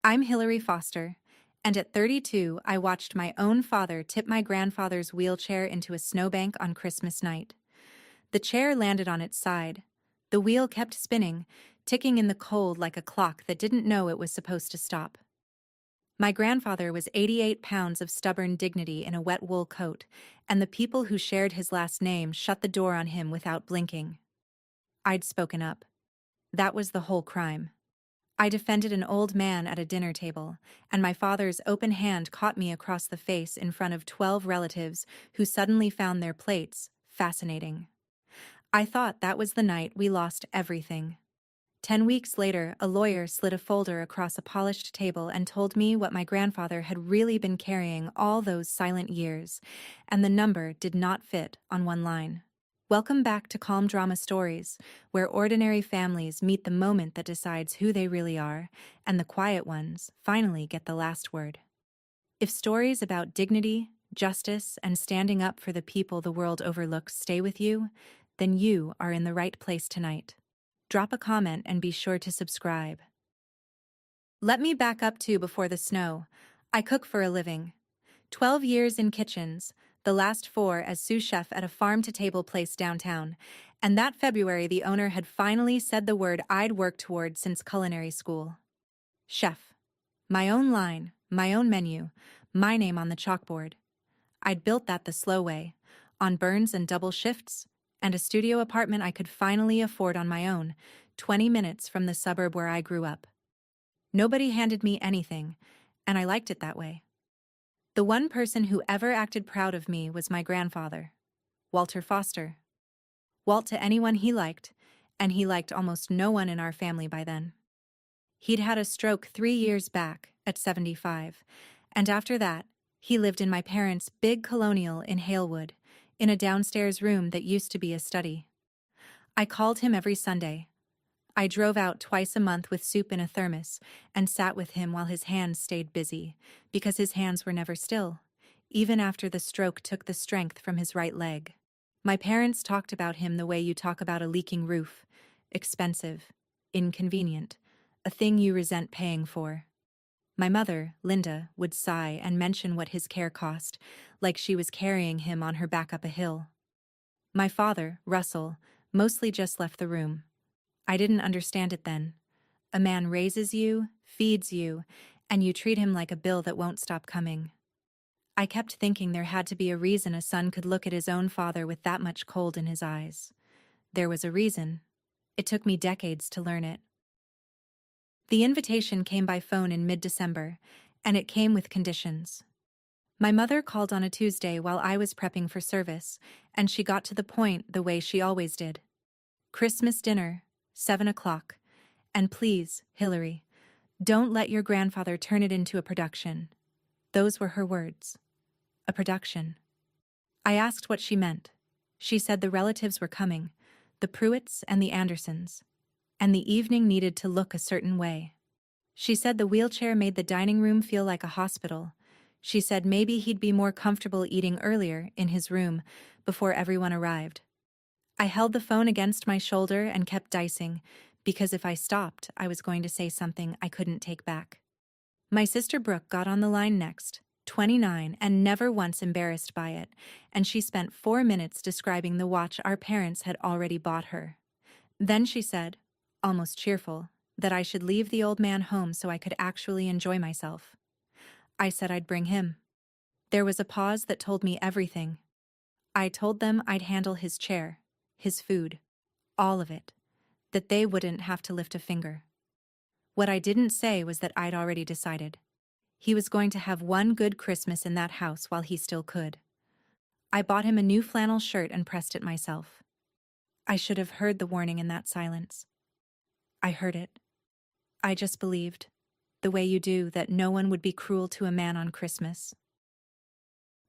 I'm Hilary Foster, and at 32, I watched my own father tip my grandfather's wheelchair into a snowbank on Christmas night. The chair landed on its side. The wheel kept spinning, ticking in the cold like a clock that didn't know it was supposed to stop. My grandfather was 88 pounds of stubborn dignity in a wet wool coat, and the people who shared his last name shut the door on him without blinking. I'd spoken up. That was the whole crime. I defended an old man at a dinner table, and my father's open hand caught me across the face in front of 12 relatives who suddenly found their plates fascinating. I thought that was the night we lost everything. 10 weeks later, a lawyer slid a folder across a polished table and told me what my grandfather had really been carrying all those silent years, and the number did not fit on one line. Welcome back to Calm Drama Stories, where ordinary families meet the moment that decides who they really are, and the quiet ones finally get the last word. If stories about dignity, justice, and standing up for the people the world overlooks stay with you, then you are in the right place tonight. Drop a comment and be sure to subscribe. Let me back up to before the snow. I cook for a living. 12 years in kitchens, the last 4 as sous chef at a farm-to-table place downtown, and that February the owner had finally said the word I'd worked toward since culinary school. Chef. My own line, my own menu, my name on the chalkboard. I'd built that the slow way, on burns and double shifts, and a studio apartment I could finally afford on my own, 20 minutes from the suburb where I grew up. Nobody handed me anything, and I liked it that way. The one person who ever acted proud of me was my grandfather, Walter Foster. Walt to anyone he liked, and he liked almost no one in our family by then. He'd had a stroke 3 years back, at 75, and after that, he lived in my parents' big colonial in Halewood, in a downstairs room that used to be a study. I called him every Sunday. I drove out twice a month with soup in a thermos and sat with him while his hands stayed busy, because his hands were never still, even after the stroke took the strength from his right leg. My parents talked about him the way you talk about a leaking roof: expensive, inconvenient, a thing you resent paying for. My mother, Linda, would sigh and mention what his care cost, like she was carrying him on her back up a hill. My father, Russell, mostly just left the room. I didn't understand it then. A man raises you, feeds you, and you treat him like a bill that won't stop coming. I kept thinking there had to be a reason a son could look at his own father with that much cold in his eyes. There was a reason. It took me decades to learn it. The invitation came by phone in mid-December, and it came with conditions. My mother called on a Tuesday while I was prepping for service, and she got to the point the way she always did. Christmas dinner, 7 o'clock, and please, Hilary, don't let your grandfather turn it into a production. Those were her words. A production. I asked what she meant. She said the relatives were coming, the Pruitts and the Andersons, and the evening needed to look a certain way. She said the wheelchair made the dining room feel like a hospital. She said maybe he'd be more comfortable eating earlier, in his room, before everyone arrived. I held the phone against my shoulder and kept dicing, because if I stopped, I was going to say something I couldn't take back. My sister Brooke got on the line next, 29 and never once embarrassed by it, and she spent 4 minutes describing the watch our parents had already bought her. Then she said, almost cheerful, that I should leave the old man home so I could actually enjoy myself. I said I'd bring him. There was a pause that told me everything. I told them I'd handle his chair, his food, all of it, that they wouldn't have to lift a finger. What I didn't say was that I'd already decided. He was going to have one good Christmas in that house while he still could. I bought him a new flannel shirt and pressed it myself. I should have heard the warning in that silence. I heard it. I just believed, the way you do, that no one would be cruel to a man on Christmas.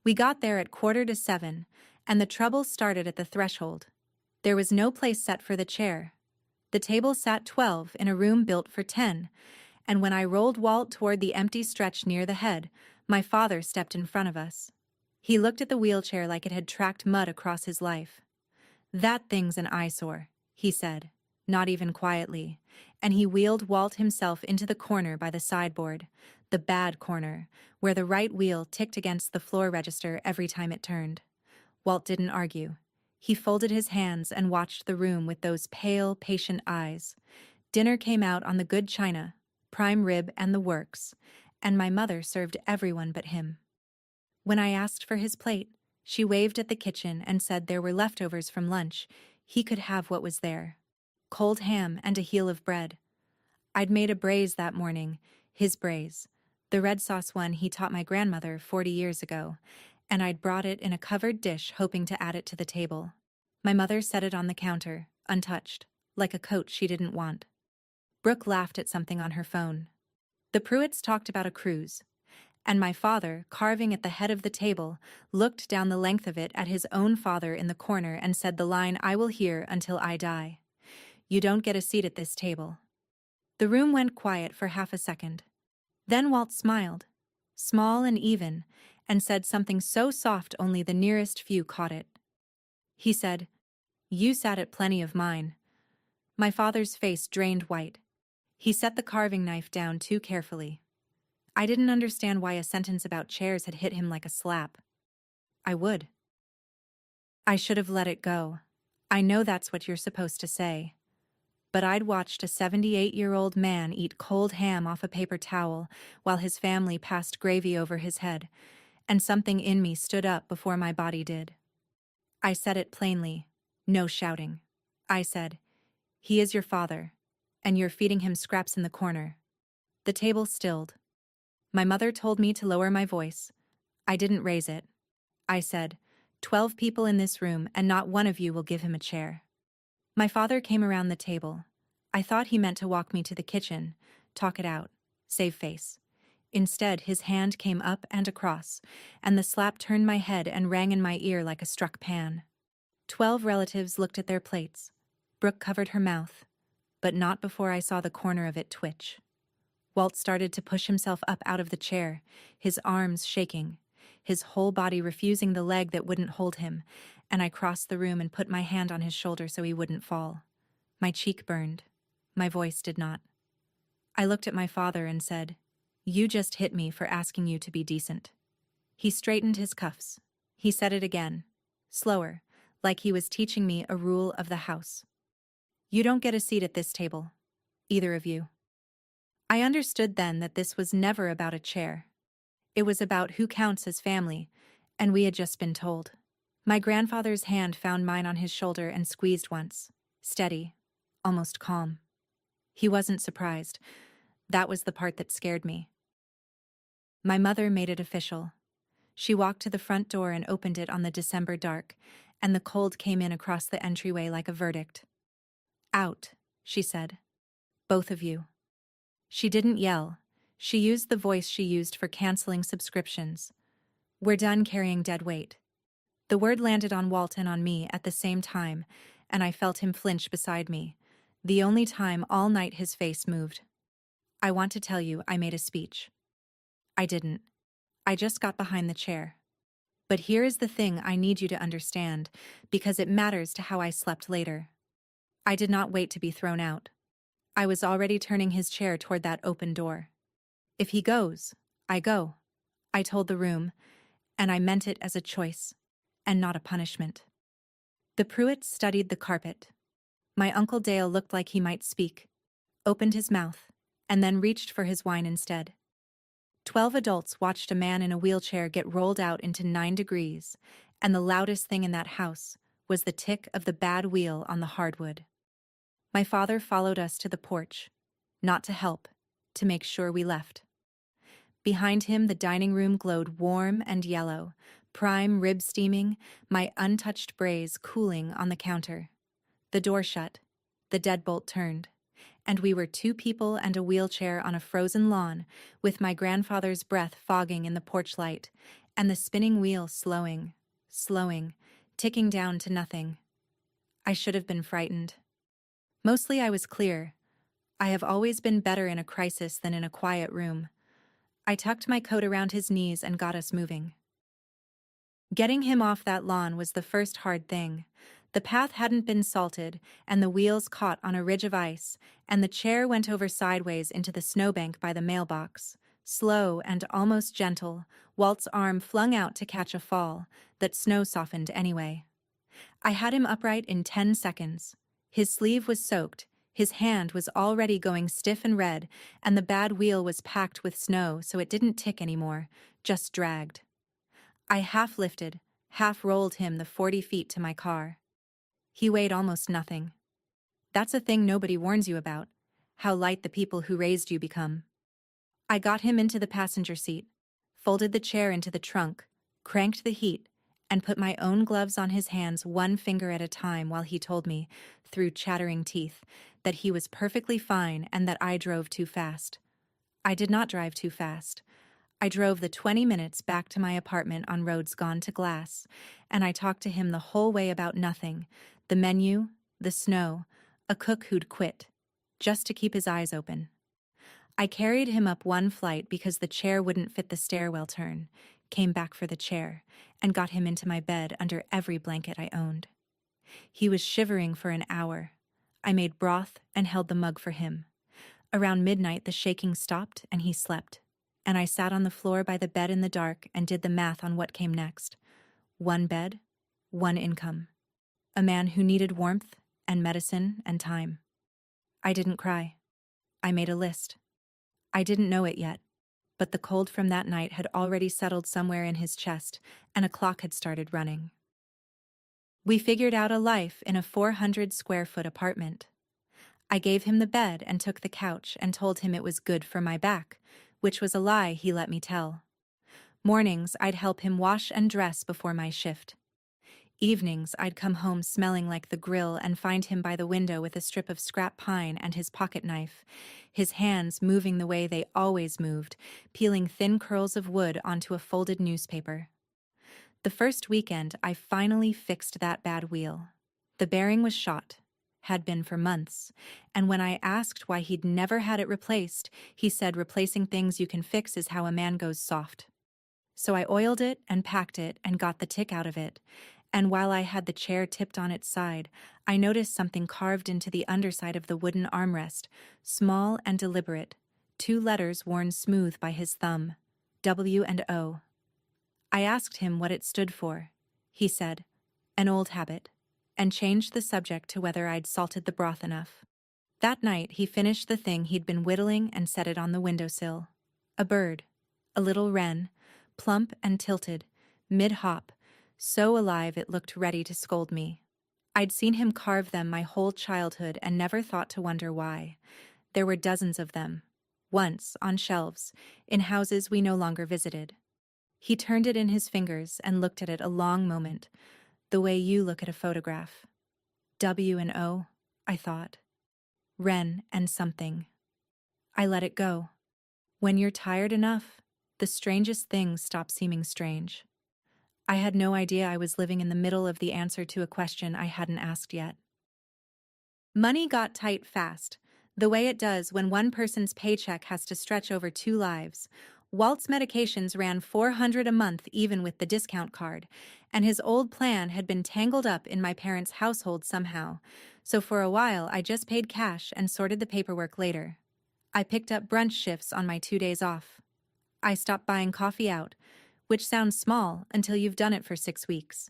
We got there at 6:45, and the trouble started at the threshold. There was no place set for the chair. The table sat 12 in a room built for 10, and when I rolled Walt toward the empty stretch near the head, my father stepped in front of us. He looked at the wheelchair like it had tracked mud across his life. "That thing's an eyesore," he said, not even quietly, and he wheeled Walt himself into the corner by the sideboard, the bad corner, where the right wheel ticked against the floor register every time it turned. Walt didn't argue. He folded his hands and watched the room with those pale, patient eyes. Dinner came out on the good china, prime rib and the works, and my mother served everyone but him. When I asked for his plate, she waved at the kitchen and said there were leftovers from lunch. He could have what was there. Cold ham and a heel of bread. I'd made a braise that morning, his braise, the red sauce one he taught my grandmother 40 years ago, and I'd brought it in a covered dish hoping to add it to the table. My mother set it on the counter, untouched, like a coat she didn't want. Brooke laughed at something on her phone. The Pruitts talked about a cruise, and my father, carving at the head of the table, looked down the length of it at his own father in the corner and said the line I will hear until I die. You don't get a seat at this table. The room went quiet for half a second. Then Walt smiled, small and even, and said something so soft only the nearest few caught it. He said, "You sat at plenty of mine." My father's face drained white. He set the carving knife down too carefully. I didn't understand why a sentence about chairs had hit him like a slap. I would. I should have let it go. I know that's what you're supposed to say. But I'd watched a 78-year-old man eat cold ham off a paper towel while his family passed gravy over his head, and something in me stood up before my body did. I said it plainly, no shouting. I said, "He is your father, and you're feeding him scraps in the corner." The table stilled. My mother told me to lower my voice. I didn't raise it. I said, 12 people in this room and not one of you will give him a chair." My father came around the table. I thought he meant to walk me to the kitchen, talk it out, save face. Instead, his hand came up and across, and the slap turned my head and rang in my ear like a struck pan. 12 relatives looked at their plates. Brooke covered her mouth, but not before I saw the corner of it twitch. Walt started to push himself up out of the chair, his arms shaking, his whole body refusing the leg that wouldn't hold him, and I crossed the room and put my hand on his shoulder so he wouldn't fall. My cheek burned. My voice did not. I looked at my father and said, "You just hit me for asking you to be decent." He straightened his cuffs. He said it again, slower, like he was teaching me a rule of the house. "You don't get a seat at this table, either of you." I understood then that this was never about a chair. It was about who counts as family, and we had just been told. My grandfather's hand found mine on his shoulder and squeezed once, steady, almost calm. He wasn't surprised. That was the part that scared me. My mother made it official. She walked to the front door and opened it on the December dark, and the cold came in across the entryway like a verdict. "Out," she said. "Both of you." She didn't yell. She used the voice she used for canceling subscriptions. "We're done carrying dead weight." The word landed on Walt and on me at the same time, and I felt him flinch beside me, the only time all night his face moved. I want to tell you I made a speech. I didn't. I just got behind the chair. But here is the thing I need you to understand, because it matters to how I slept later. I did not wait to be thrown out. I was already turning his chair toward that open door. If he goes, I go, I told the room, and I meant it as a choice, and not a punishment. The Pruitts studied the carpet. My Uncle Dale looked like he might speak, opened his mouth, and then reached for his wine instead. 12 adults watched a man in a wheelchair get rolled out into 9 degrees, and the loudest thing in that house was the tick of the bad wheel on the hardwood. My father followed us to the porch, not to help, to make sure we left. Behind him, the dining room glowed warm and yellow, prime rib steaming, my untouched braise cooling on the counter. The door shut, the deadbolt turned, and we were 2 people and a wheelchair on a frozen lawn, with my grandfather's breath fogging in the porch light, and the spinning wheel slowing, ticking down to nothing. I should have been frightened. Mostly I was clear. I have always been better in a crisis than in a quiet room. I tucked my coat around his knees and got us moving. Getting him off that lawn was the first hard thing. The path hadn't been salted, and the wheels caught on a ridge of ice, and the chair went over sideways into the snowbank by the mailbox. Slow and almost gentle, Walt's arm flung out to catch a fall that snow softened anyway. I had him upright in 10 seconds. His sleeve was soaked, his hand was already going stiff and red, and the bad wheel was packed with snow so it didn't tick anymore, just dragged. I half lifted, half rolled him the 40 feet to my car. He weighed almost nothing. That's a thing nobody warns you about, how light the people who raised you become. I got him into the passenger seat, folded the chair into the trunk, cranked the heat, and put my own gloves on his hands one finger at a time while he told me, through chattering teeth, that he was perfectly fine and that I drove too fast. I did not drive too fast. I drove the 20 minutes back to my apartment on roads gone to glass, and I talked to him the whole way about nothing, the menu, the snow, a cook who'd quit, just to keep his eyes open. I carried him up one flight because the chair wouldn't fit the stairwell turn, came back for the chair, and got him into my bed under every blanket I owned. He was shivering for an hour. I made broth and held the mug for him. Around midnight the shaking stopped and he slept, and I sat on the floor by the bed in the dark and did the math on what came next. One bed, one income. A man who needed warmth and medicine and time. I didn't cry. I made a list. I didn't know it yet, but the cold from that night had already settled somewhere in his chest, and a clock had started running. We figured out a life in a 400-square-foot apartment. I gave him the bed and took the couch and told him it was good for my back, which was a lie he let me tell. Mornings, I'd help him wash and dress before my shift. Evenings, I'd come home smelling like the grill and find him by the window with a strip of scrap pine and his pocket knife, his hands moving the way they always moved, peeling thin curls of wood onto a folded newspaper. The first weekend, I finally fixed that bad wheel. The bearing was shot, had been for months, and when I asked why he'd never had it replaced, he said replacing things you can fix is how a man goes soft. So I oiled it and packed it and got the tick out of it, and while I had the chair tipped on its side, I noticed something carved into the underside of the wooden armrest, small and deliberate, 2 letters worn smooth by his thumb, W and O. I asked him what it stood for. He said, an old habit, and changed the subject to whether I'd salted the broth enough. That night he finished the thing he'd been whittling and set it on the windowsill. A bird, a little wren, plump and tilted, mid-hop, so alive it looked ready to scold me. I'd seen him carve them my whole childhood and never thought to wonder why. There were dozens of them, once on shelves, in houses we no longer visited. He turned it in his fingers and looked at it a long moment, the way you look at a photograph. W and O, I thought. Wren and something. I let it go. When you're tired enough, the strangest things stop seeming strange. I had no idea I was living in the middle of the answer to a question I hadn't asked yet. Money got tight fast, the way it does when one person's paycheck has to stretch over 2 lives. Walt's medications ran $400 a month even with the discount card, and his old plan had been tangled up in my parents' household somehow, so for a while I just paid cash and sorted the paperwork later. I picked up brunch shifts on my 2 days off. I stopped buying coffee out, which sounds small until you've done it for 6 weeks.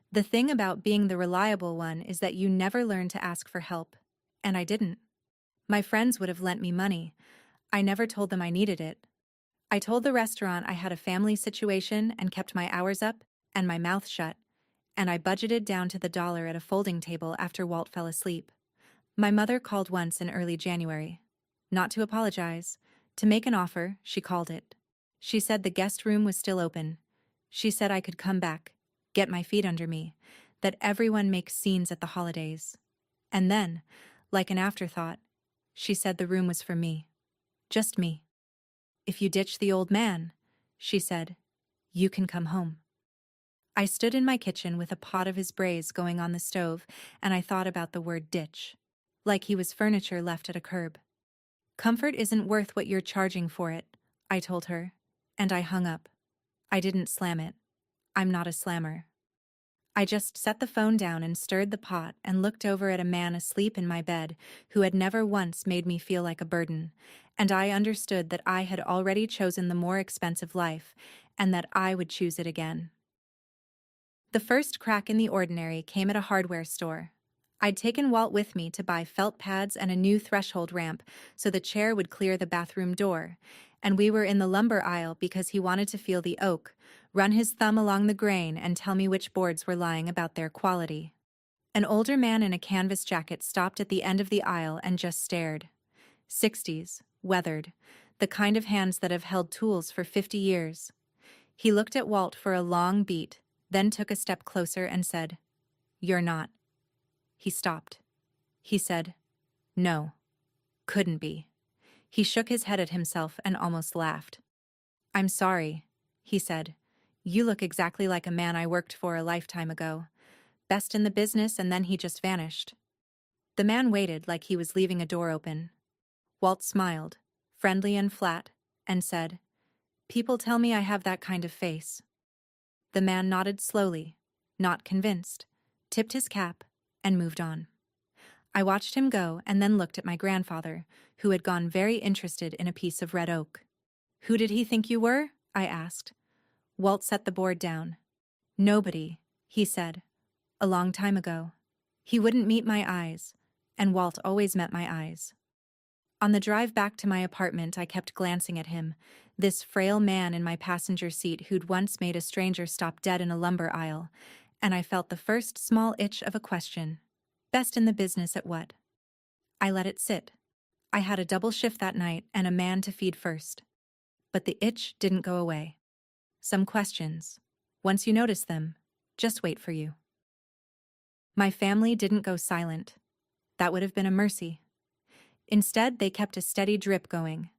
The thing about being the reliable one is that you never learn to ask for help, and I didn't. My friends would have lent me money. I never told them I needed it. I told the restaurant I had a family situation and kept my hours up and my mouth shut, and I budgeted down to the dollar at a folding table after Walt fell asleep. My mother called once in early January. Not to apologize, to make an offer, she called it. She said the guest room was still open. She said I could come back, get my feet under me, that everyone makes scenes at the holidays. And then, like an afterthought, she said the room was for me. Just me. If you ditch the old man, she said, you can come home. I stood in my kitchen with a pot of his braise going on the stove, and I thought about the word ditch, like he was furniture left at a curb. Comfort isn't worth what you're charging for it, I told her, and I hung up. I didn't slam it. I'm not a slammer. I just set the phone down and stirred the pot and looked over at a man asleep in my bed who had never once made me feel like a burden, and I understood that I had already chosen the more expensive life and that I would choose it again. The first crack in the ordinary came at a hardware store. I'd taken Walt with me to buy felt pads and a new threshold ramp so the chair would clear the bathroom door, and we were in the lumber aisle because he wanted to feel the oak, run his thumb along the grain and tell me which boards were lying about their quality. An older man in a canvas jacket stopped at the end of the aisle and just stared. 60s, weathered, the kind of hands that have held tools for 50 years. He looked at Walt for a long beat, then took a step closer and said, "You're not." He stopped. He said, "No, couldn't be." He shook his head at himself and almost laughed. "I'm sorry," he said. "You look exactly like a man I worked for a lifetime ago. Best in the business, and then he just vanished." The man waited like he was leaving a door open. Walt smiled, friendly and flat, and said, "People tell me I have that kind of face." The man nodded slowly, not convinced, tipped his cap, and moved on. I watched him go and then looked at my grandfather, who had gone very interested in a piece of red oak. "Who did he think you were?" I asked. Walt set the board down. "Nobody," he said. "A long time ago." He wouldn't meet my eyes, and Walt always met my eyes. On the drive back to my apartment, I kept glancing at him, this frail man in my passenger seat who'd once made a stranger stop dead in a lumber aisle, and I felt the first small itch of a question. Best in the business at what? I let it sit. I had a double shift that night and a man to feed first. But the itch didn't go away. Some questions, once you notice them, just wait for you. My family didn't go silent. That would have been a mercy. Instead, they kept a steady drip going,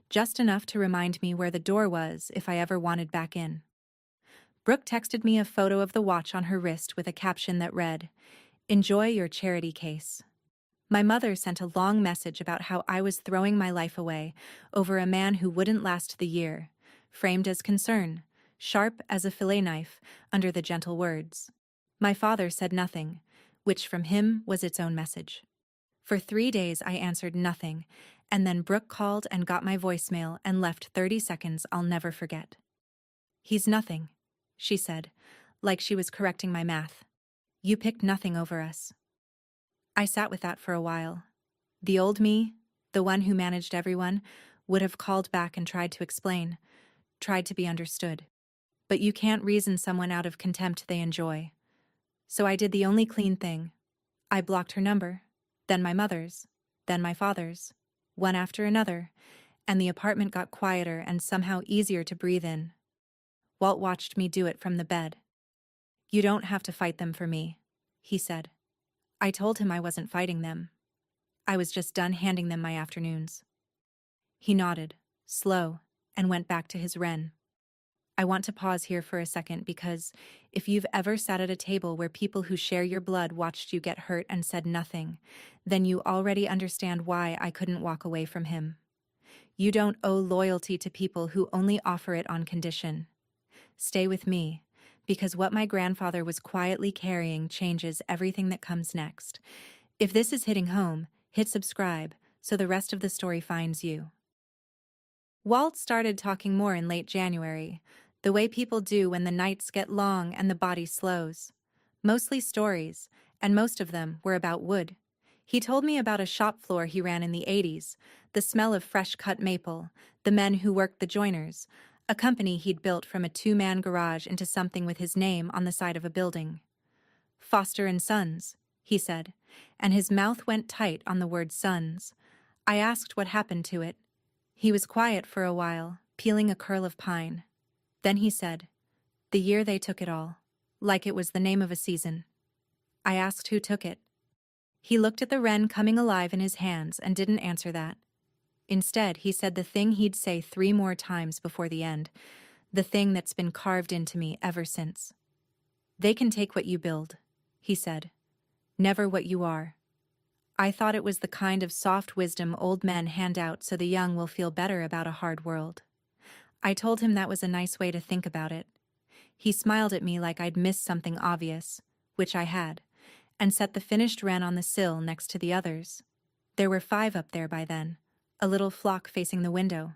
just enough to remind me where the door was if I ever wanted back in. Brooke texted me a photo of the watch on her wrist with a caption that read, "Enjoy your charity case." My mother sent a long message about how I was throwing my life away over a man who wouldn't last the year, framed as concern, sharp as a fillet knife under the gentle words. My father said nothing, which from him was its own message. For 3 days I answered nothing, and then Brooke called and got my voicemail and left 30 seconds I'll never forget. "He's nothing," she said, like she was correcting my math. "You picked nothing over us." I sat with that for a while. The old me, the one who managed everyone, would have called back and tried to explain, tried to be understood. But you can't reason someone out of contempt they enjoy. So I did the only clean thing. I blocked her number, then my mother's, then my father's, one after another, and the apartment got quieter and somehow easier to breathe in. Walt watched me do it from the bed. "You don't have to fight them for me," he said. I told him I wasn't fighting them. I was just done handing them my afternoons. He nodded, slow, and went back to his wren. I want to pause here for a second because if you've ever sat at a table where people who share your blood watched you get hurt and said nothing, then you already understand why I couldn't walk away from him. You don't owe loyalty to people who only offer it on condition. Stay with me, because what my grandfather was quietly carrying changes everything that comes next. If this is hitting home, hit subscribe so the rest of the story finds you. Walt started talking more in late January, the way people do when the nights get long and the body slows. Mostly stories, and most of them were about wood. He told me about a shop floor he ran in the 80s, the smell of fresh-cut maple, the men who worked the joiners, a company he'd built from a 2-man garage into something with his name on the side of a building. "Foster and Sons," he said, and his mouth went tight on the word sons. I asked what happened to it. He was quiet for a while, peeling a curl of pine. Then he said, "The year they took it all, like it was the name of a season." I asked who took it. He looked at the wren coming alive in his hands and didn't answer that. Instead, he said the thing he'd say 3 more times before the end, the thing that's been carved into me ever since. "They can take what you build," he said, "never what you are." I thought it was the kind of soft wisdom old men hand out so the young will feel better about a hard world. I told him that was a nice way to think about it. He smiled at me like I'd missed something obvious, which I had, and set the finished wren on the sill next to the others. There were 5 up there by then, a little flock facing the window.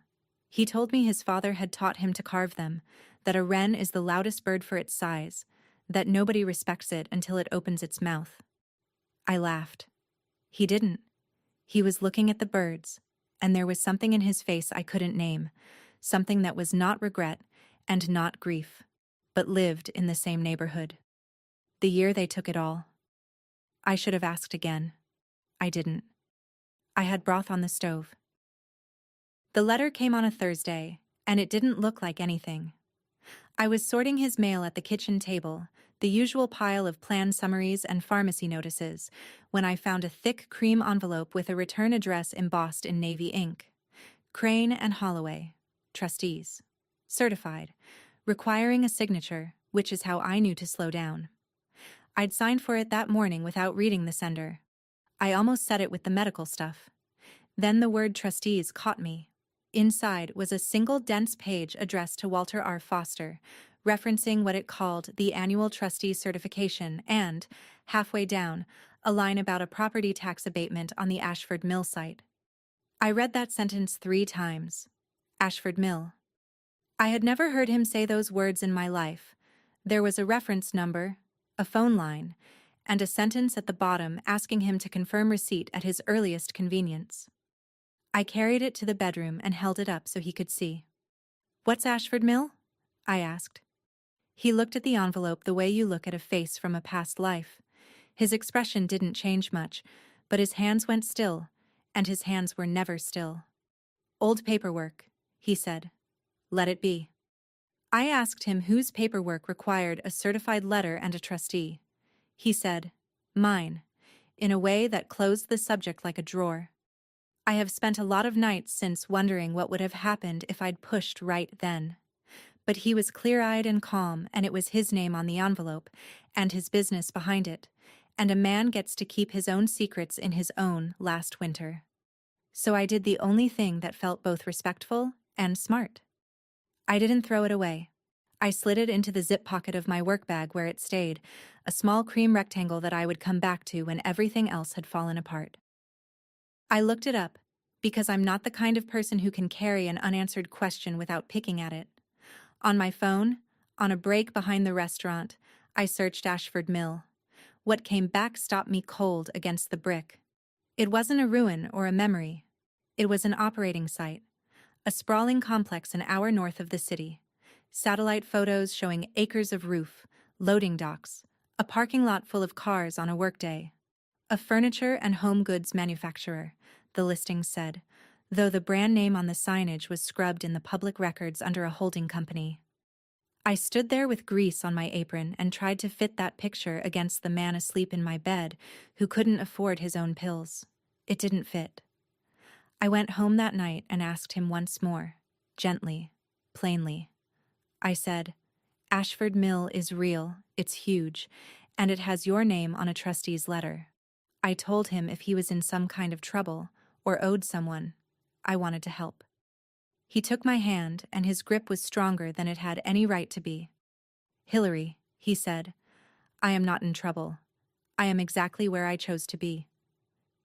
He told me his father had taught him to carve them, that a wren is the loudest bird for its size, that nobody respects it until it opens its mouth. I laughed. He didn't. He was looking at the birds, and there was something in his face I couldn't name, something that was not regret and not grief, but lived in the same neighborhood. The year they took it all. I should have asked again. I didn't. I had broth on the stove. The letter came on a Thursday, and it didn't look like anything. I was sorting his mail at the kitchen table, the usual pile of plan summaries and pharmacy notices, when I found a thick cream envelope with a return address embossed in navy ink. Crane and Holloway, trustees. Certified. Requiring a signature, which is how I knew to slow down. I'd signed for it that morning without reading the sender. I almost said it with the medical stuff. Then the word trustees caught me. Inside was a single dense page addressed to Walter R. Foster, referencing what it called the annual trustee certification and, halfway down, a line about a property tax abatement on the Ashford Mill site. I read that sentence 3 times. Ashford Mill. I had never heard him say those words in my life. There was a reference number, a phone line, and a sentence at the bottom asking him to confirm receipt at his earliest convenience. I carried it to the bedroom and held it up so he could see. "What's Ashford Mill?" I asked. He looked at the envelope the way you look at a face from a past life. His expression didn't change much, but his hands went still, and his hands were never still. "Old paperwork," he said. "Let it be." I asked him whose paperwork required a certified letter and a trustee. He said, "Mine," in a way that closed the subject like a drawer. I have spent a lot of nights since wondering what would have happened if I'd pushed right then. But he was clear-eyed and calm, and it was his name on the envelope, and his business behind it, and a man gets to keep his own secrets in his own last winter. So I did the only thing that felt both respectful and smart. I didn't throw it away. I slid it into the zip pocket of my work bag where it stayed, a small cream rectangle that I would come back to when everything else had fallen apart. I looked it up, because I'm not the kind of person who can carry an unanswered question without picking at it. On my phone, on a break behind the restaurant, I searched Ashford Mill. What came back stopped me cold against the brick. It wasn't a ruin or a memory. It was an operating site, a sprawling complex an hour north of the city. Satellite photos showing acres of roof, loading docks, a parking lot full of cars on a workday. A furniture and home goods manufacturer, the listing said, though the brand name on the signage was scrubbed in the public records under a holding company. I stood there with grease on my apron and tried to fit that picture against the man asleep in my bed who couldn't afford his own pills. It didn't fit. I went home that night and asked him once more, gently, plainly. I said, "Ashford Mill is real, it's huge, and it has your name on a trustee's letter." I told him if he was in some kind of trouble or owed someone, I wanted to help. He took my hand, and his grip was stronger than it had any right to be. "Hilary," he said, "I am not in trouble. I am exactly where I chose to be."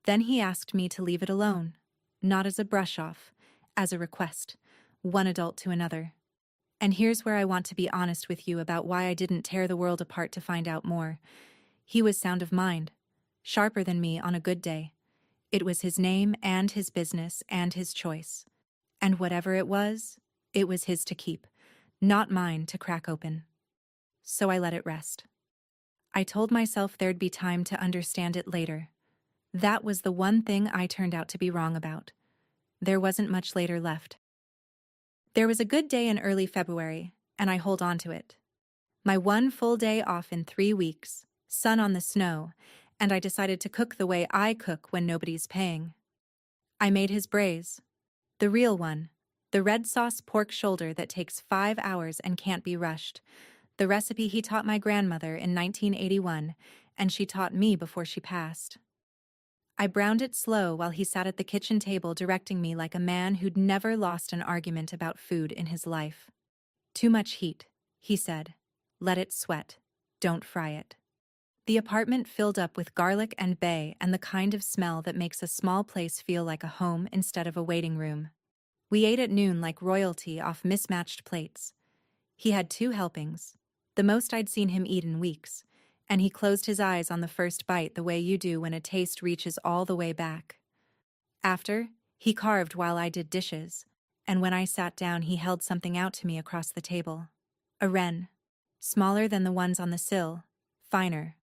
Then he asked me to leave it alone, not as a brush-off, as a request, one adult to another. And here's where I want to be honest with you about why I didn't tear the world apart to find out more. He was sound of mind, sharper than me on a good day. It was his name and his business and his choice. And whatever it was his to keep, not mine to crack open. So I let it rest. I told myself there'd be time to understand it later. That was the one thing I turned out to be wrong about. There wasn't much later left. There was a good day in early February, and I hold on to it. My one full day off in 3 weeks, sun on the snow, and I decided to cook the way I cook when nobody's paying. I made his braise. The real one, the red sauce pork shoulder that takes 5 hours and can't be rushed. The recipe he taught my grandmother in 1981, and she taught me before she passed. I browned it slow while he sat at the kitchen table directing me like a man who'd never lost an argument about food in his life. "Too much heat," he said. "Let it sweat. Don't fry it." The apartment filled up with garlic and bay and the kind of smell that makes a small place feel like a home instead of a waiting room. We ate at noon like royalty off mismatched plates. He had 2 helpings, the most I'd seen him eat in weeks, and he closed his eyes on the first bite the way you do when a taste reaches all the way back. After, he carved while I did dishes, and when I sat down he held something out to me across the table. A wren. Smaller than the ones on the sill, finer.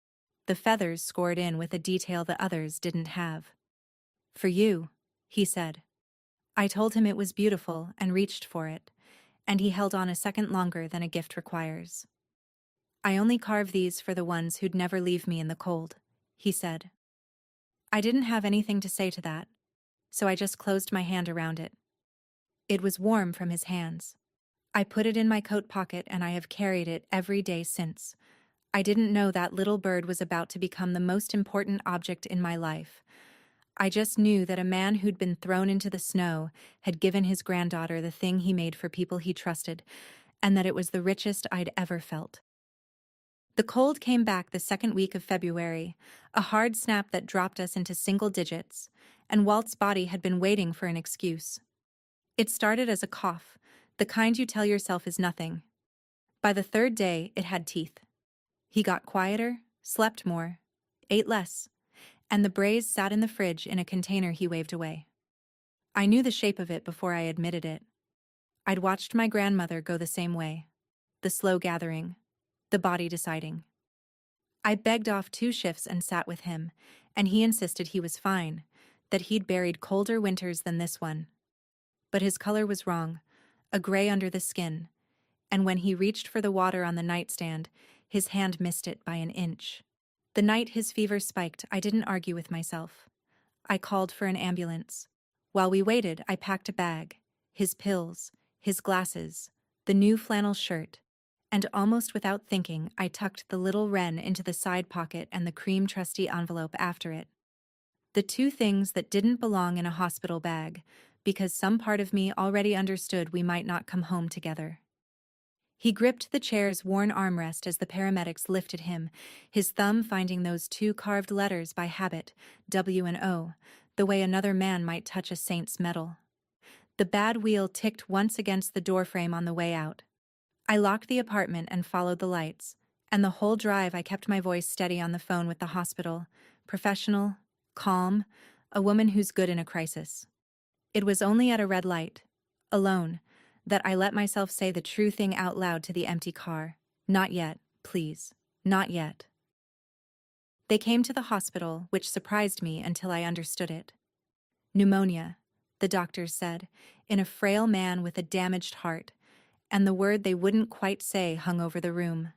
The feathers scored in with a detail the others didn't have. "For you," he said. I told him it was beautiful and reached for it, and he held on a second longer than a gift requires. "I only carve these for the ones who'd never leave me in the cold," he said. I didn't have anything to say to that, so I just closed my hand around it. It was warm from his hands. I put it in my coat pocket and I have carried it every day since. I didn't know that little bird was about to become the most important object in my life. I just knew that a man who'd been thrown into the snow had given his granddaughter the thing he made for people he trusted, and that it was the richest I'd ever felt. The cold came back the second week of February, a hard snap that dropped us into single digits, and Walt's body had been waiting for an excuse. It started as a cough, the kind you tell yourself is nothing. By the 3rd day, it had teeth. He got quieter, slept more, ate less, and the braise sat in the fridge in a container he waved away. I knew the shape of it before I admitted it. I'd watched my grandmother go the same way. The slow gathering, the body deciding. I begged off 2 shifts and sat with him, and he insisted he was fine, that he'd buried colder winters than this one. But his color was wrong, a gray under the skin, and when he reached for the water on the nightstand, his hand missed it by an inch. The night his fever spiked, I didn't argue with myself. I called for an ambulance. While we waited, I packed a bag, his pills, his glasses, the new flannel shirt, and almost without thinking, I tucked the little wren into the side pocket and the cream trusty envelope after it. The 2 things that didn't belong in a hospital bag, because some part of me already understood we might not come home together. He gripped the chair's worn armrest as the paramedics lifted him, his thumb finding those 2 carved letters by habit, W and O, the way another man might touch a saint's medal. The bad wheel ticked once against the doorframe on the way out. I locked the apartment and followed the lights, and the whole drive I kept my voice steady on the phone with the hospital, professional, calm, a woman who's good in a crisis. It was only at a red light, alone, that I let myself say the true thing out loud to the empty car. "Not yet, please. Not yet." They came to the hospital, which surprised me until I understood it. Pneumonia, the doctors said, in a frail man with a damaged heart, and the word they wouldn't quite say hung over the room.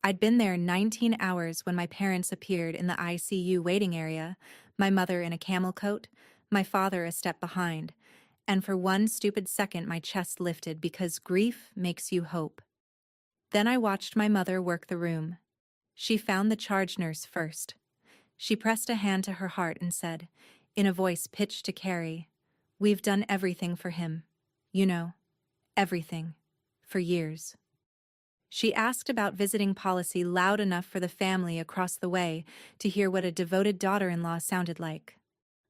I'd been there 19 hours when my parents appeared in the ICU waiting area, my mother in a camel coat, my father a step behind, and for one stupid second my chest lifted because grief makes you hope. Then I watched my mother work the room. She found the charge nurse first. She pressed a hand to her heart and said, in a voice pitched to Carrie, "We've done everything for him. You know, everything. For years." She asked about visiting policy loud enough for the family across the way to hear what a devoted daughter-in-law sounded like.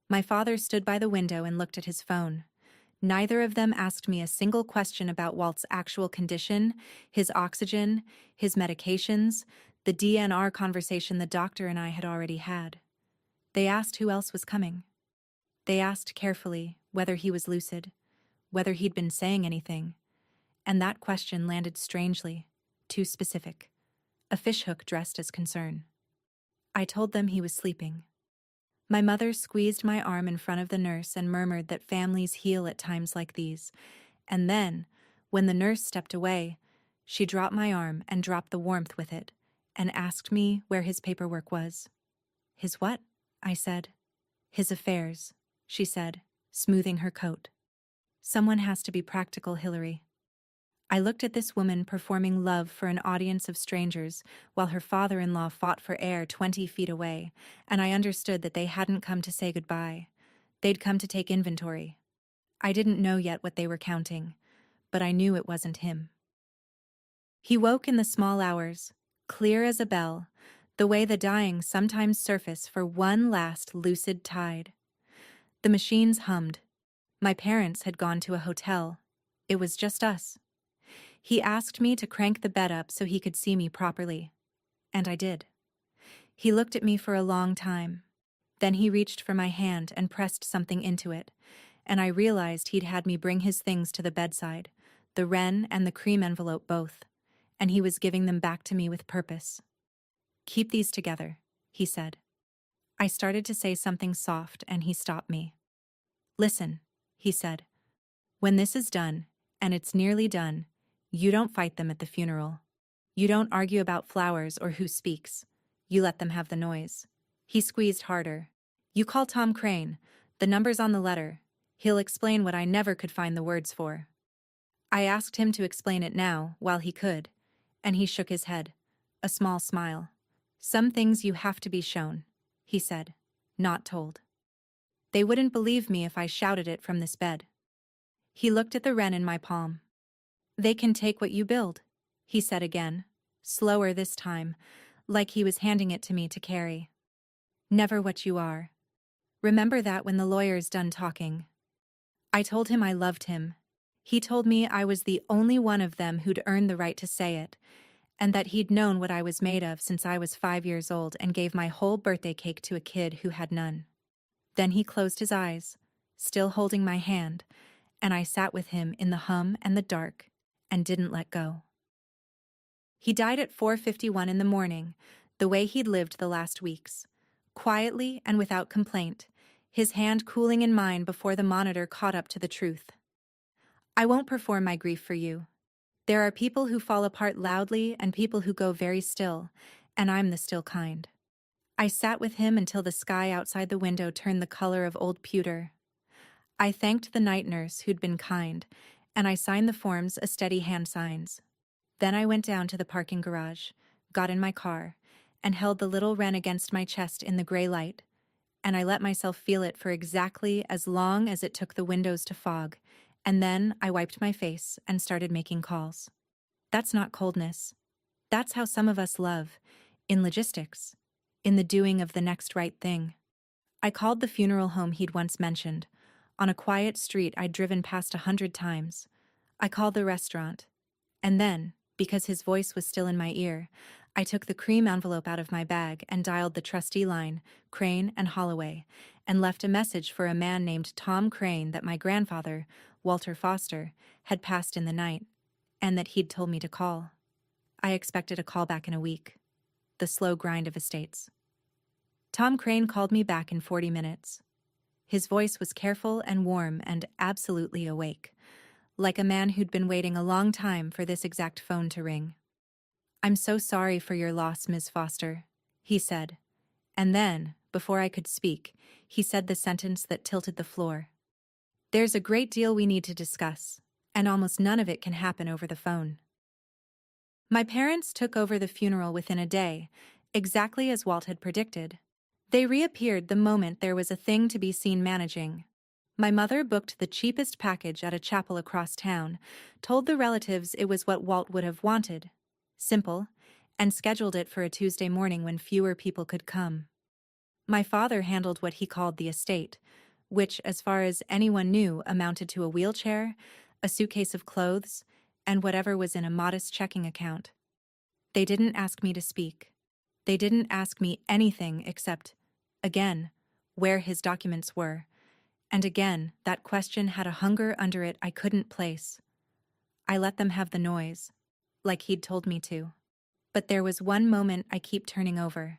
My father stood by the window and looked at his phone. Neither of them asked me a single question about Walt's actual condition, his oxygen, his medications, the DNR conversation the doctor and I had already had. They asked who else was coming. They asked carefully whether he was lucid, whether he'd been saying anything, and that question landed strangely, too specific, a fishhook dressed as concern. I told them he was sleeping. My mother squeezed my arm in front of the nurse and murmured that families heal at times like these, and then, when the nurse stepped away, she dropped my arm and dropped the warmth with it, and asked me where his paperwork was. "His what?" I said. "His affairs," she said, smoothing her coat. "Someone has to be practical, Hilary." I looked at this woman performing love for an audience of strangers while her father-in-law fought for air 20 feet away, and I understood that they hadn't come to say goodbye. They'd come to take inventory. I didn't know yet what they were counting, but I knew it wasn't him. He woke in the small hours, clear as a bell, the way the dying sometimes surface for one last lucid tide. The machines hummed. My parents had gone to a hotel. It was just us. He asked me to crank the bed up so he could see me properly. And I did. He looked at me for a long time. Then he reached for my hand and pressed something into it, and I realized he'd had me bring his things to the bedside, the wren and the cream envelope both, and he was giving them back to me with purpose. "Keep these together," he said. I started to say something soft, and he stopped me. "Listen," he said. "When this is done, and it's nearly done, you don't fight them at the funeral. You don't argue about flowers or who speaks. You let them have the noise." He squeezed harder. "You call Tom Crane. The number's on the letter. He'll explain what I never could find the words for." I asked him to explain it now, while he could, and he shook his head, a small smile. "Some things you have to be shown," he said, "not told. They wouldn't believe me if I shouted it from this bed." He looked at the wren in my palm. "They can take what you build," he said again, slower this time, like he was handing it to me to carry. "Never what you are. Remember that when the lawyer's done talking." I told him I loved him. He told me I was the only one of them who'd earned the right to say it, and that he'd known what I was made of since I was 5 years old and gave my whole birthday cake to a kid who had none. Then he closed his eyes, still holding my hand, and I sat with him in the hum and the dark and didn't let go. He died at 4:51 in the morning, the way he'd lived the last weeks, quietly and without complaint, his hand cooling in mine before the monitor caught up to the truth. I won't perform my grief for you. There are people who fall apart loudly and people who go very still, and I'm the still kind. I sat with him until the sky outside the window turned the color of old pewter. I thanked the night nurse who'd been kind, and I signed the forms as steady hand signs. Then I went down to the parking garage, got in my car, and held the little wren against my chest in the gray light, and I let myself feel it for exactly as long as it took the windows to fog, and then I wiped my face and started making calls. That's not coldness. That's how some of us love, in logistics, in the doing of the next right thing. I called the funeral home he'd once mentioned, on a quiet street I'd driven past 100 times. I called the restaurant. And then, because his voice was still in my ear, I took the cream envelope out of my bag and dialed the trustee line, Crane and Holloway, and left a message for a man named Tom Crane that my grandfather, Walter Foster, had passed in the night, and that he'd told me to call. I expected a call back in a week. The slow grind of estates. Tom Crane called me back in 40 minutes. His voice was careful and warm and absolutely awake, like a man who'd been waiting a long time for this exact phone to ring. "I'm so sorry for your loss, Ms. Foster," he said. And then, before I could speak, he said the sentence that tilted the floor. "There's a great deal we need to discuss, and almost none of it can happen over the phone." My parents took over the funeral within a day, exactly as Walt had predicted. They reappeared the moment there was a thing to be seen managing. My mother booked the cheapest package at a chapel across town, told the relatives it was what Walt would have wanted, simple, and scheduled it for a Tuesday morning when fewer people could come. My father handled what he called the estate, which, as far as anyone knew, amounted to a wheelchair, a suitcase of clothes, and whatever was in a modest checking account. They didn't ask me to speak. They didn't ask me anything except, again, where his documents were, and again that question had a hunger under it I couldn't place. I let them have the noise, like he'd told me to. But there was one moment I keep turning over.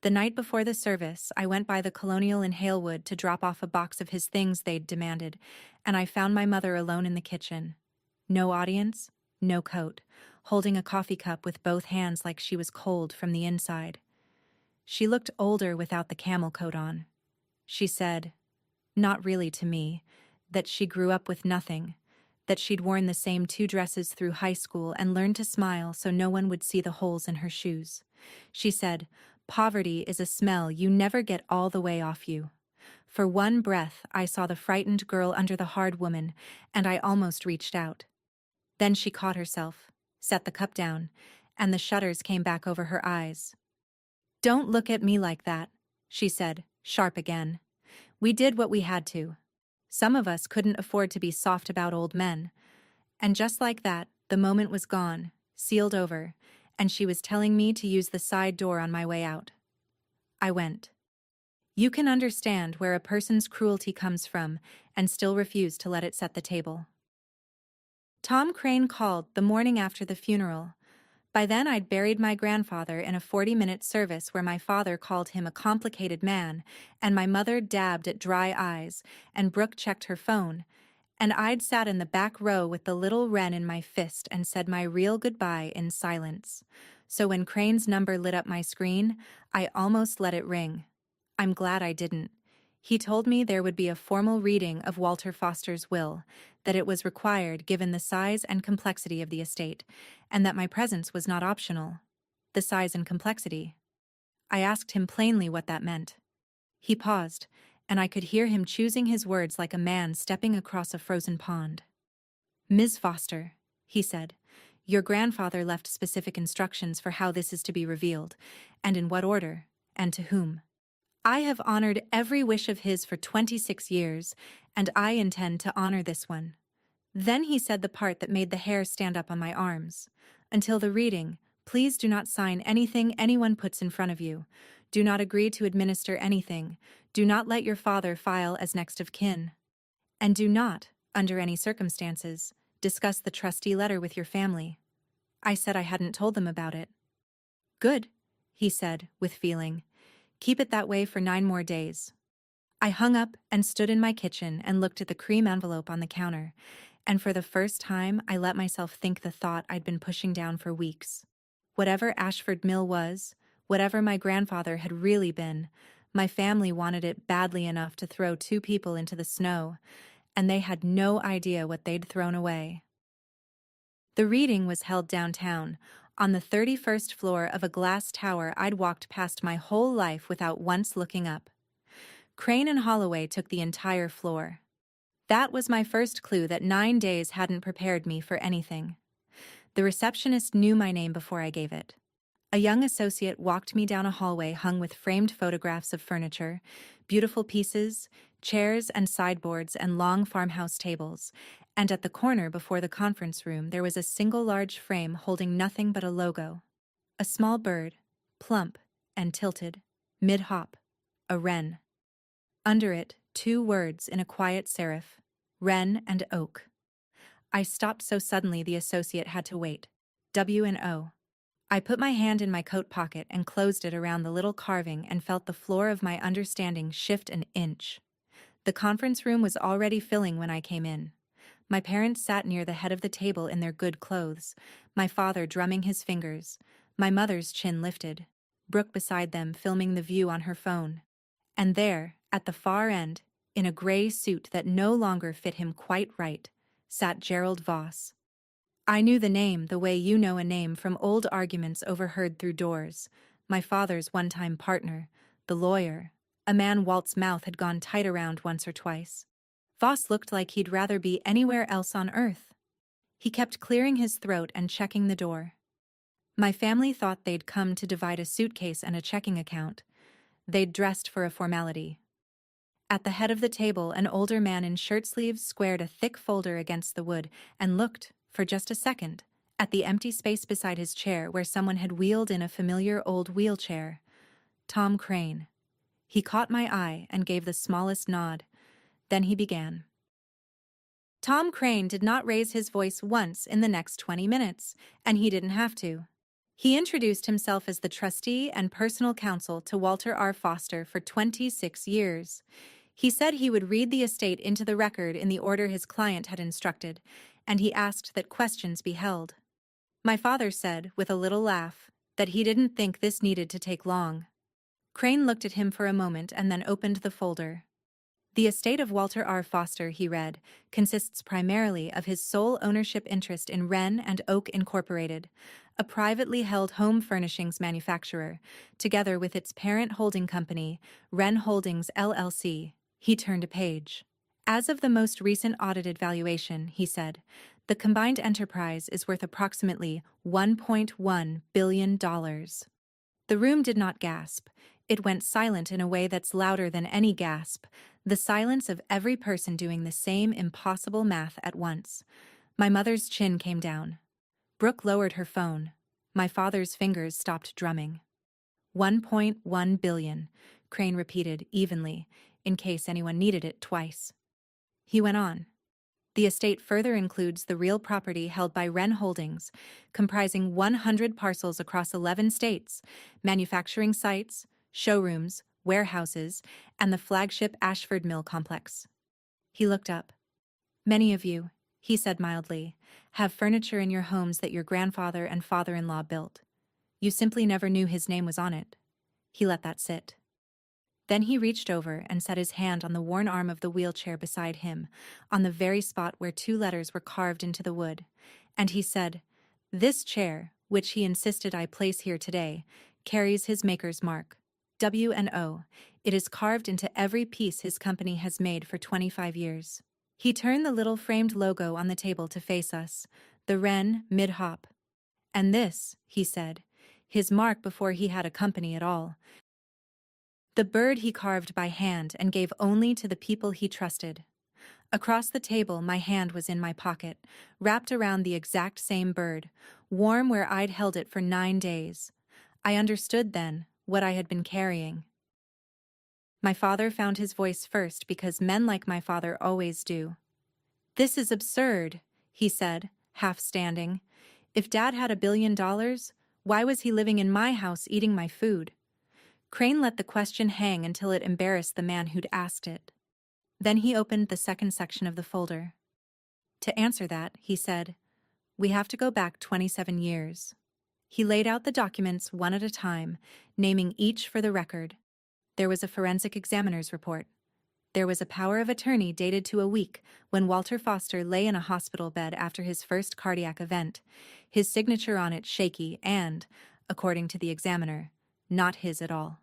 The night before the service, I went by the Colonial in Halewood to drop off a box of his things they'd demanded, and I found my mother alone in the kitchen. No audience, no coat, holding a coffee cup with both hands like she was cold from the inside. She looked older without the camel coat on. She said, not really to me, that she grew up with nothing, that she'd worn the same 2 dresses through high school and learned to smile so no one would see the holes in her shoes. She said, "Poverty is a smell you never get all the way off you." For one breath, I saw the frightened girl under the hard woman, and I almost reached out. Then she caught herself, set the cup down, and the shutters came back over her eyes. "Don't look at me like that," she said, sharp again. "We did what we had to. Some of us couldn't afford to be soft about old men." And just like that, the moment was gone, sealed over, and she was telling me to use the side door on my way out. I went. You can understand where a person's cruelty comes from and still refuse to let it set the table. Tom Crane called the morning after the funeral. By then I'd buried my grandfather in a 40-minute service where my father called him a complicated man, and my mother dabbed at dry eyes, and Brooke checked her phone, and I'd sat in the back row with the little wren in my fist and said my real goodbye in silence. So when Crane's number lit up my screen, I almost let it ring. I'm glad I didn't. He told me there would be a formal reading of Walter Foster's will, that it was required given the size and complexity of the estate, and that my presence was not optional. The size and complexity. I asked him plainly what that meant. He paused, and I could hear him choosing his words like a man stepping across a frozen pond. "Ms. Foster," he said, "your grandfather left specific instructions for how this is to be revealed, and in what order, and to whom. I have honored every wish of his for 26 years, and I intend to honor this one." Then he said the part that made the hair stand up on my arms. "Until the reading, please do not sign anything anyone puts in front of you. Do not agree to administer anything. Do not let your father file as next of kin. And do not, under any circumstances, discuss the trustee letter with your family." I said I hadn't told them about it. "Good," he said, with feeling. "Keep it that way for 9 more days." I hung up and stood in my kitchen and looked at the cream envelope on the counter, and for the first time I let myself think the thought I'd been pushing down for weeks. Whatever Ashford Mill was, whatever my grandfather had really been, my family wanted it badly enough to throw 2 people into the snow, and they had no idea what they'd thrown away. The reading was held downtown, on the 31st floor of a glass tower I'd walked past my whole life without once looking up. Crane and Holloway took the entire floor. That was my first clue that 9 days hadn't prepared me for anything. The receptionist knew my name before I gave it. A young associate walked me down a hallway hung with framed photographs of furniture, beautiful pieces, chairs and sideboards and long farmhouse tables, and at the corner before the conference room there was a single large frame holding nothing but a logo. A small bird, plump and tilted, mid-hop, a wren. Under it, 2 words in a quiet serif, "Wren and Oak." I stopped so suddenly the associate had to wait. W&O. I put my hand in my coat pocket and closed it around the little carving and felt the floor of my understanding shift an inch. The conference room was already filling when I came in. My parents sat near the head of the table in their good clothes, my father drumming his fingers, my mother's chin lifted, Brooke beside them filming the view on her phone. And there, at the far end, in a gray suit that no longer fit him quite right, sat Gerald Voss. I knew the name the way you know a name from old arguments overheard through doors. My father's one-time partner, the lawyer, a man Walt's mouth had gone tight around once or twice. Voss looked like he'd rather be anywhere else on earth. He kept clearing his throat and checking the door. My family thought they'd come to divide a suitcase and a checking account. They'd dressed for a formality. At the head of the table, an older man in shirt sleeves squared a thick folder against the wood and looked, for just a second, at the empty space beside his chair where someone had wheeled in a familiar old wheelchair. Tom Crane. He caught my eye and gave the smallest nod. Then he began. Tom Crane did not raise his voice once in the next 20 minutes, and he didn't have to. He introduced himself as the trustee and personal counsel to Walter R. Foster for 26 years. He said he would read the estate into the record in the order his client had instructed, and he asked that questions be held. My father said, with a little laugh, that he didn't think this needed to take long. Crane looked at him for a moment and then opened the folder. The estate of Walter R. Foster, he read, consists primarily of his sole ownership interest in Wren and Oak Incorporated, a privately held home furnishings manufacturer, together with its parent holding company, Wren Holdings LLC. He turned a page. As of the most recent audited valuation, he said, the combined enterprise is worth approximately $1.1 billion. The room did not gasp. It went silent in a way that's louder than any gasp, the silence of every person doing the same impossible math at once. My mother's chin came down. Brooke lowered her phone. My father's fingers stopped drumming. 1.1 billion, Crane repeated evenly, in case anyone needed it twice. He went on. The estate further includes the real property held by Wren Holdings, comprising 100 parcels across 11 states, manufacturing sites, showrooms, warehouses, and the flagship Ashford Mill complex. He looked up. Many of you, he said mildly, have furniture in your homes that your grandfather and father-in-law built. You simply never knew his name was on it. He let that sit. Then he reached over and set his hand on the worn arm of the wheelchair beside him, on the very spot where 2 letters were carved into the wood, and he said, "This chair, which he insisted I place here today, carries his maker's mark, W&O. It is carved into every piece his company has made for 25 years." He turned the little framed logo on the table to face us, the Wren mid-hop. "And this," he said, "his mark before he had a company at all. The bird he carved by hand and gave only to the people he trusted." Across the table, my hand was in my pocket, wrapped around the exact same bird, warm where I'd held it for 9 days. I understood then what I had been carrying. My father found his voice first because men like my father always do. "This is absurd," he said, half standing. "If Dad had $1 billion, why was he living in my house eating my food?" Crane let the question hang until it embarrassed the man who'd asked it. Then he opened the second section of the folder. "To answer that," he said, "we have to go back 27 years. He laid out the documents one at a time, naming each for the record. There was a forensic examiner's report. There was a power of attorney dated to a week when Walter Foster lay in a hospital bed after his first cardiac event, his signature on it shaky and, according to the examiner, not his at all.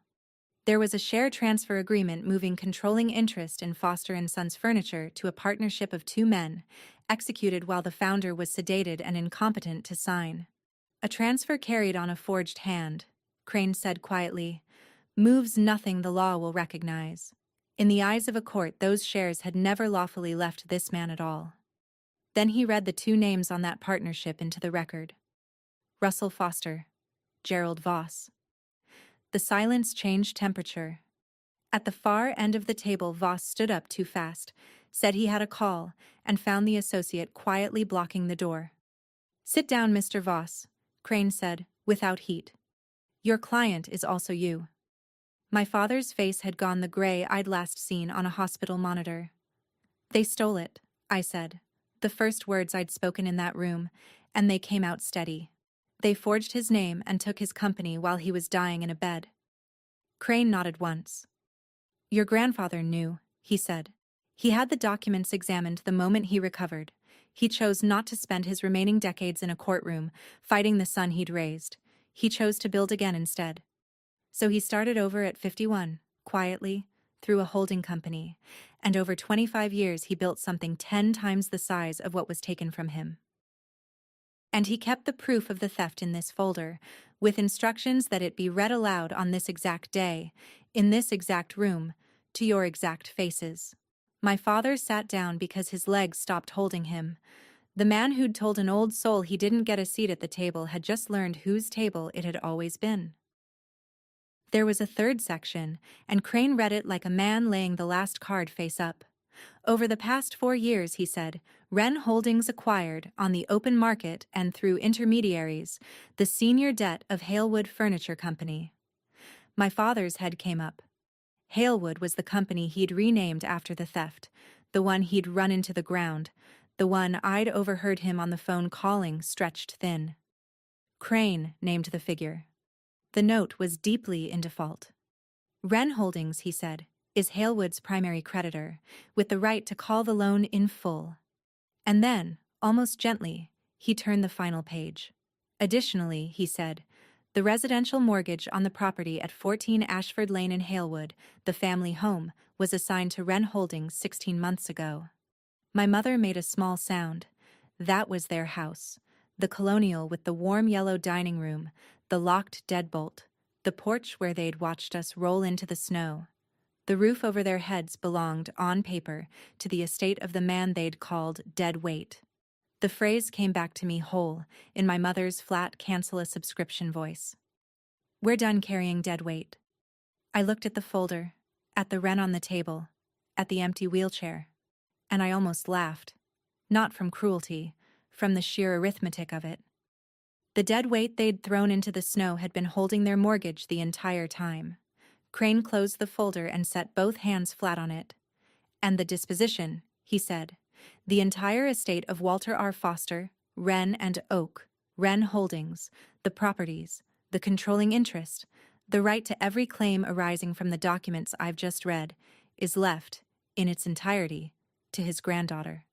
There was a share transfer agreement moving controlling interest in Foster & Sons Furniture to a partnership of 2 men, executed while the founder was sedated and incompetent to sign. A transfer carried on a forged hand," Crane said quietly, "moves nothing the law will recognize. In the eyes of a court, those shares had never lawfully left this man at all." Then he read the 2 names on that partnership into the record. Russell Foster, Gerald Voss. The silence changed temperature. At the far end of the table, Voss stood up too fast, said he had a call, and found the associate quietly blocking the door. "Sit down, Mr. Voss," Crane said, without heat. "Your client is also you." My father's face had gone the gray I'd last seen on a hospital monitor. "They stole it," I said, the first words I'd spoken in that room, and they came out steady. "They forged his name and took his company while he was dying in a bed." Crane nodded once. "Your grandfather knew," he said. "He had the documents examined the moment he recovered. He chose not to spend his remaining decades in a courtroom, fighting the son he'd raised. He chose to build again instead. So he started over at 51, quietly, through a holding company, and over 25 years he built something 10 times the size of what was taken from him. And he kept the proof of the theft in this folder, with instructions that it be read aloud on this exact day, in this exact room, to your exact faces." My father sat down because his legs stopped holding him. The man who'd told an old soul he didn't get a seat at the table had just learned whose table it had always been. There was a third section, and Crane read it like a man laying the last card face up. "Over the past 4 years," he said, "Wren Holdings acquired, on the open market and through intermediaries, the senior debt of Halewood Furniture Company." My father's head came up. Halewood was the company he'd renamed after the theft, the one he'd run into the ground, the one I'd overheard him on the phone calling stretched thin. Crane named the figure. The note was deeply in default. "Wren Holdings," he said, "is Halewood's primary creditor, with the right to call the loan in full." And then, almost gently, he turned the final page. "Additionally," he said, "the residential mortgage on the property at 14 Ashford Lane in Halewood, the family home, was assigned to Wren Holdings 16 months ago." My mother made a small sound. That was their house, the colonial with the warm yellow dining room, the locked deadbolt, the porch where they'd watched us roll into the snow. The roof over their heads belonged, on paper, to the estate of the man they'd called dead weight. The phrase came back to me whole, in my mother's flat cancel-a-subscription voice. "We're done carrying dead weight." I looked at the folder, at the wren on the table, at the empty wheelchair, and I almost laughed. Not from cruelty, from the sheer arithmetic of it. The dead weight they'd thrown into the snow had been holding their mortgage the entire time. Crane closed the folder and set both hands flat on it. "And the disposition," he said. "The entire estate of Walter R. Foster, Wren and Oak, Wren Holdings, the properties, the controlling interest, the right to every claim arising from the documents I've just read, is left, in its entirety, to his granddaughter."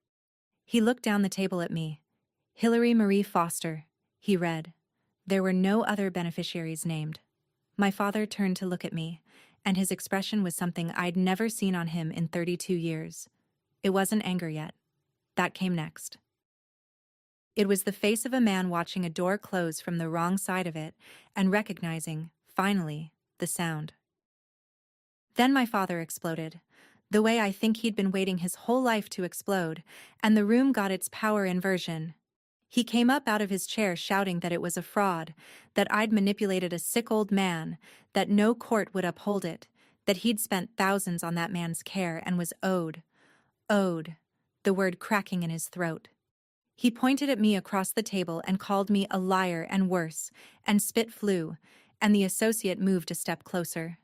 He looked down the table at me. "Hilary Marie Foster," he read. There were no other beneficiaries named. My father turned to look at me, and his expression was something I'd never seen on him in 32 years. It wasn't anger yet. That came next. It was the face of a man watching a door close from the wrong side of it and recognizing, finally, the sound. Then my father exploded, the way I think he'd been waiting his whole life to explode, and the room got its power inversion. He came up out of his chair shouting that it was a fraud, that I'd manipulated a sick old man, that no court would uphold it, that he'd spent thousands on that man's care and was owed, the word cracking in his throat. He pointed at me across the table and called me a liar and worse, and spit flew, and the associate moved a step closer.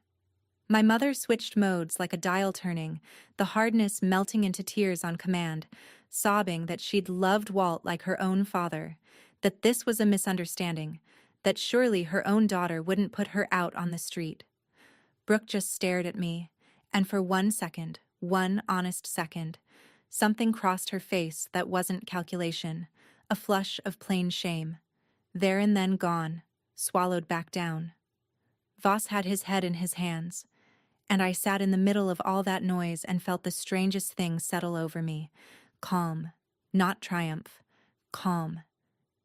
My mother switched modes like a dial turning, the hardness melting into tears on command, sobbing that she'd loved Walt like her own father, that this was a misunderstanding, that surely her own daughter wouldn't put her out on the street. Brooke just stared at me, and for 1 second, one honest second, something crossed her face that wasn't calculation, a flush of plain shame. There and then gone, swallowed back down. Voss had his head in his hands, and I sat in the middle of all that noise and felt the strangest thing settle over me. Calm, not triumph, calm,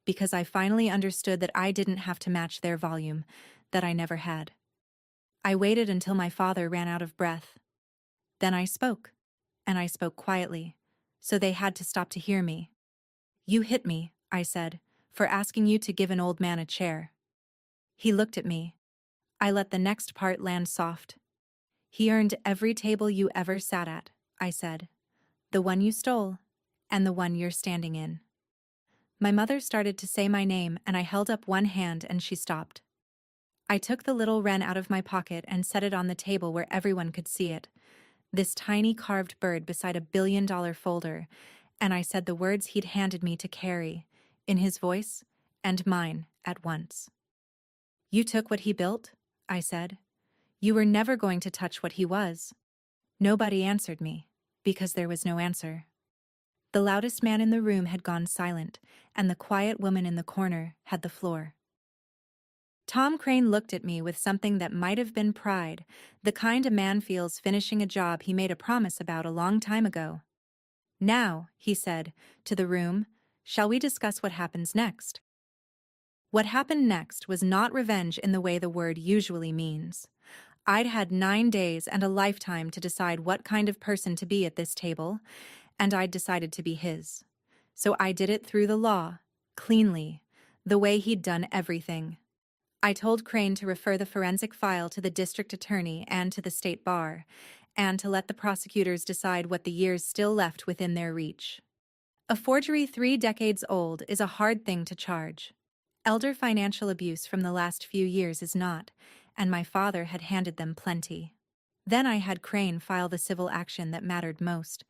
because I finally understood that I didn't have to match their volume, that I never had. I waited until my father ran out of breath. Then I spoke, and I spoke quietly, so they had to stop to hear me. "You hit me," I said, "for asking you to give an old man a chair." He looked at me. I let the next part land soft. "He earned every table you ever sat at," I said. "The one you stole, and the one you're standing in." My mother started to say my name, and I held up one hand and she stopped. I took the little wren out of my pocket and set it on the table where everyone could see it, this tiny carved bird beside a $1 billion folder, and I said the words he'd handed me to carry, in his voice and mine at once. "You took what he built," I said. "You were never going to touch what he was." Nobody answered me, because there was no answer. The loudest man in the room had gone silent, and the quiet woman in the corner had the floor. Tom Crane looked at me with something that might have been pride, the kind a man feels finishing a job he made a promise about a long time ago. "Now," he said, to the room, "shall we discuss what happens next?" What happened next was not revenge in the way the word usually means. I'd had 9 days and a lifetime to decide what kind of person to be at this table, and I'd decided to be his. So I did it through the law, cleanly, the way he'd done everything. I told Crane to refer the forensic file to the district attorney and to the state bar, and to let the prosecutors decide what the years still left within their reach. A forgery 3 decades old is a hard thing to charge. Elder financial abuse from the last few years is not, and my father had handed them plenty. Then I had Crane file the civil action that mattered most.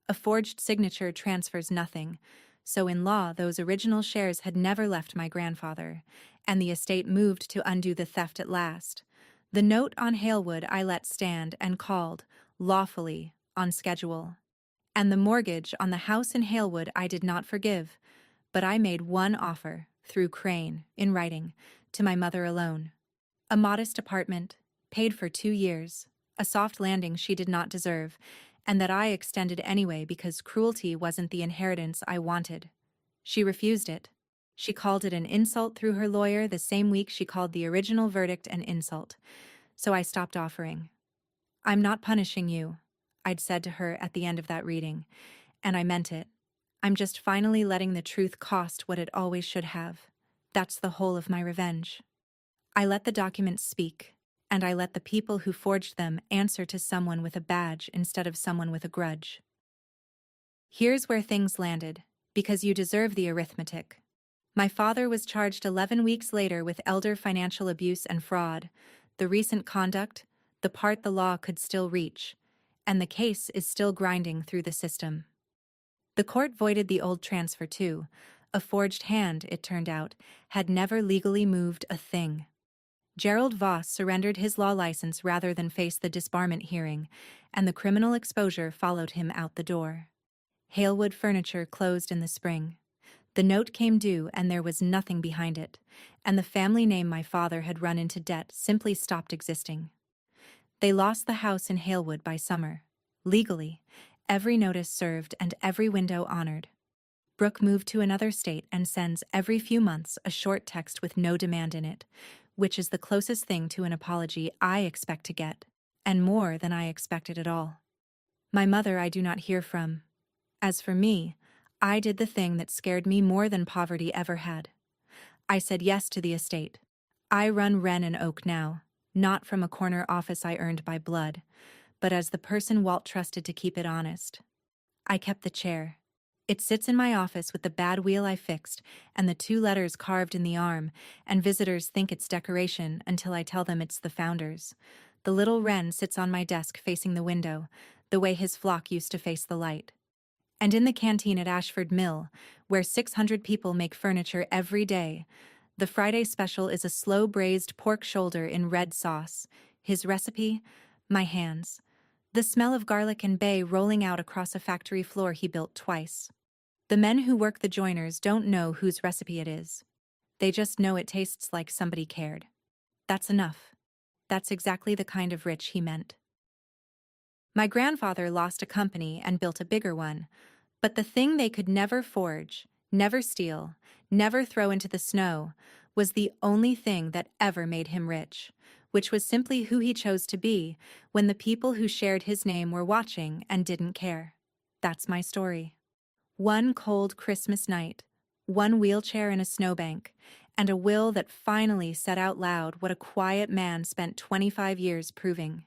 A forged signature transfers nothing, so in law those original shares had never left my grandfather, and the estate moved to undo the theft at last. The note on Halewood I let stand and called, lawfully, on schedule. And the mortgage on the house in Halewood I did not forgive, but I made one offer, through Crane, in writing, to my mother alone. A modest apartment, paid for 2 years, a soft landing she did not deserve, and that I extended anyway because cruelty wasn't the inheritance I wanted. She refused it. She called it an insult through her lawyer the same week she called the original verdict an insult. So I stopped offering. "I'm not punishing you," I'd said to her at the end of that reading, and I meant it. "I'm just finally letting the truth cost what it always should have. That's the whole of my revenge." I let the documents speak, and I let the people who forged them answer to someone with a badge instead of someone with a grudge. Here's where things landed, because you deserve the arithmetic. My father was charged 11 weeks later with elder financial abuse and fraud, the recent conduct, the part the law could still reach, and the case is still grinding through the system. The court voided the old transfer too. A forged hand, it turned out, had never legally moved a thing. Gerald Voss surrendered his law license rather than face the disbarment hearing, and the criminal exposure followed him out the door. Halewood Furniture closed in the spring. The note came due and there was nothing behind it, and the family name my father had run into debt simply stopped existing. They lost the house in Halewood by summer. Legally, every notice served and every window honored. Brooke moved to another state and sends every few months a short text with no demand in it, which is the closest thing to an apology I expect to get, and more than I expected at all. My mother I do not hear from. As for me, I did the thing that scared me more than poverty ever had. I said yes to the estate. I run Wren and Oak now, not from a corner office I earned by blood, but as the person Walt trusted to keep it honest. I kept the chair. It sits in my office with the bad wheel I fixed and the 2 letters carved in the arm, and visitors think it's decoration until I tell them it's the founders. The little wren sits on my desk facing the window, the way his flock used to face the light. And in the canteen at Ashford Mill, where 600 people make furniture every day, the Friday special is a slow braised pork shoulder in red sauce. His recipe? My hands. The smell of garlic and bay rolling out across a factory floor he built twice. The men who work the joiners don't know whose recipe it is. They just know it tastes like somebody cared. That's enough. That's exactly the kind of rich he meant. My grandfather lost a company and built a bigger one, but the thing they could never forge, never steal, never throw into the snow, was the only thing that ever made him rich, which was simply who he chose to be when the people who shared his name were watching and didn't care. That's my story. One cold Christmas night, one wheelchair in a snowbank, and a will that finally said out loud what a quiet man spent 25 years proving.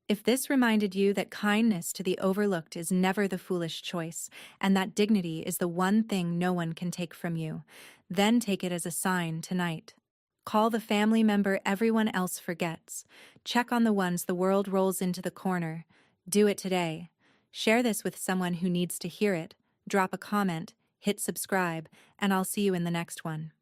If this reminded you that kindness to the overlooked is never the foolish choice, and that dignity is the one thing no one can take from you, then take it as a sign tonight. Call the family member everyone else forgets. Check on the ones the world rolls into the corner. Do it today. Share this with someone who needs to hear it. Drop a comment, hit subscribe, and I'll see you in the next one.